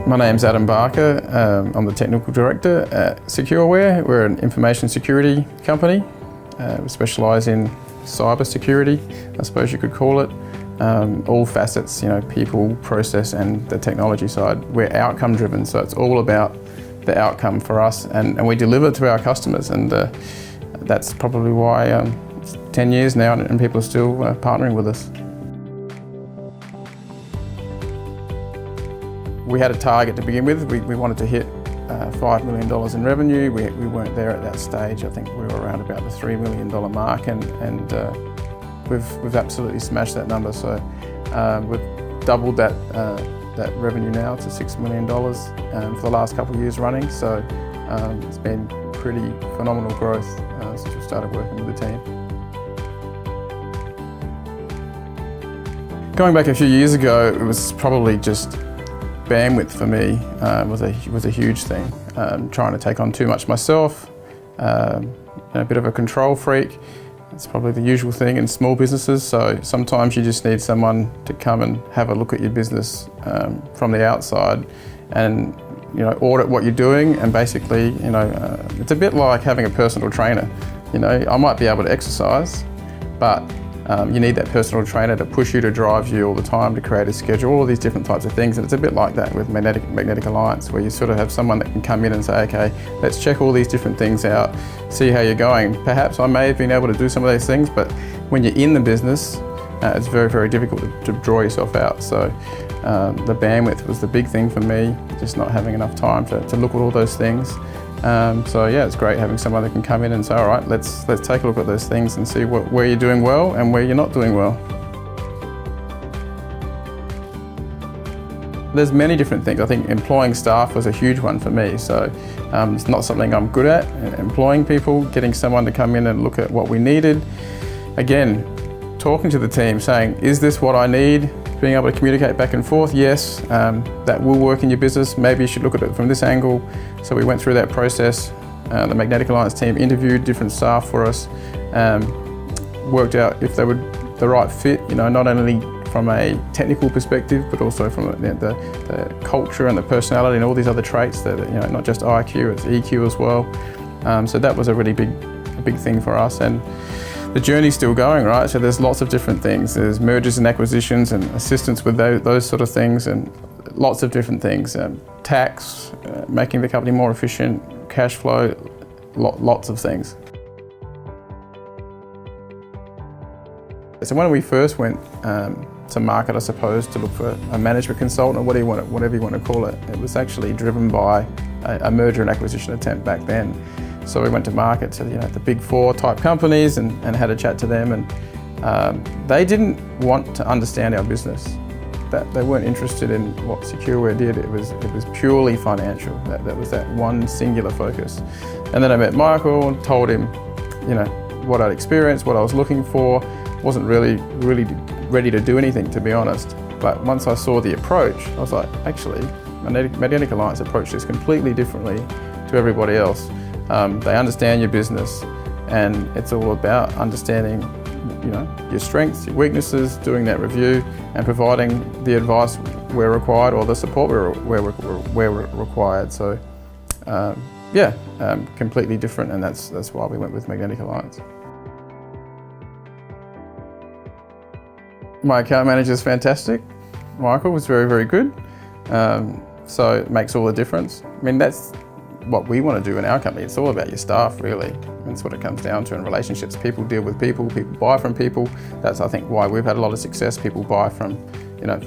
My name's Adam Barker. I'm the Technical Director at Secureware. We're an information security company. We specialise in cyber security, I suppose you could call it. All facets, people, process and the technology side. We're outcome driven, so it's all about the outcome for us, and we deliver to our customers, and that's probably why it's 10 years now and people are still partnering with us. We had a target to begin with. We wanted to hit $5 million in revenue. We weren't there at that stage. I think we were around about the $3 million mark, and we've absolutely smashed that number. So we've doubled that revenue now to $6 million for the last couple of years running. So it's been pretty phenomenal growth since we started working with the team. Going back a few years ago, it was probably just bandwidth for me was a huge thing. Trying to take on too much myself, a bit of a control freak. It's probably the usual thing in small businesses, so sometimes you just need someone to come and have a look at your business from the outside and audit what you're doing, and basically it's a bit like having a personal trainer. I might be able to exercise, but you need that personal trainer to push you, to drive you all the time, to create a schedule, all these different types of things. And it's a bit like that with Magnetic Alliance, where you sort of have someone that can come in and say, okay, let's check all these different things out, see how you're going. Perhaps I may have been able to do some of those things, but when you're in the business, it's very, very difficult to draw yourself out. So the bandwidth was the big thing for me, just not having enough time to look at all those things. So yeah, it's great having someone that can come in and say, all right, let's take a look at those things and see where you're doing well and where you're not doing well. There's many different things. I think employing staff was a huge one for me. So it's not something I'm good at, employing people, getting someone to come in and look at what we needed. Again, talking to the team, saying, is this what I need? Being able to communicate back and forth, yes, that will work in your business. Maybe you should look at it from this angle. So we went through that process. The Magnetic Alliance team interviewed different staff for us, worked out if they were the right fit, not only from a technical perspective, but also from the culture and the personality and all these other traits that, not just IQ, it's EQ as well. So that was a really big thing for us. And the journey's still going, right? So there's lots of different things. There's mergers and acquisitions and assistance with those sort of things, and lots of different things. Tax, making the company more efficient, cash flow, lots of things. So when we first went to market, I suppose, to look for a management consultant, or whatever you want to call it, it was actually driven by a merger and acquisition attempt back then. So we went to market to the big four type companies and had a chat to them, and they didn't want to understand our business. That they weren't interested in what Secureware did. It was purely financial. That was that one singular focus. And then I met Michael and told him, what I'd experienced, what I was looking for. Wasn't really ready to do anything, to be honest. But once I saw the approach, I was like, actually, Magnetic Alliance approached this completely differently to everybody else. They understand your business, and it's all about understanding, your strengths, your weaknesses, doing that review, and providing the advice where required, or the support where required. So, completely different, and that's why we went with Magnetic Alliance. My account manager is fantastic. Michael was very, very good. So it makes all the difference. I mean, that's what we want to do in our company. It's all about your staff, really. That's what it comes down to in relationships. People deal with people, people buy from people. That's, I think, why we've had a lot of success. People buy from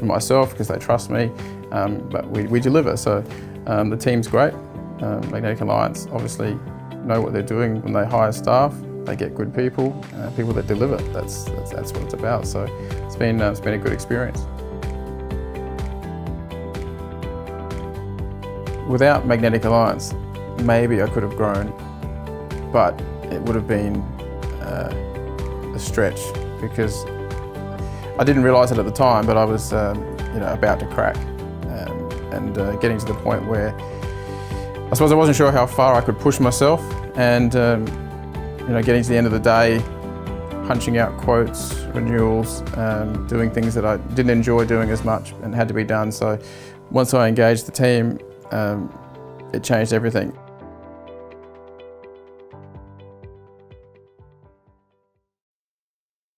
myself because they trust me, but we deliver. So the team's great. Magnetic Alliance obviously know what they're doing when they hire staff. They get good people, people that deliver. That's what it's about. So it's been a good experience. Without Magnetic Alliance, maybe I could have grown, but it would have been a stretch, because I didn't realise it at the time, but I was about to crack, and getting to the point where I suppose I wasn't sure how far I could push myself, and getting to the end of the day, punching out quotes, renewals, doing things that I didn't enjoy doing as much and had to be done. So once I engaged the team, it changed everything.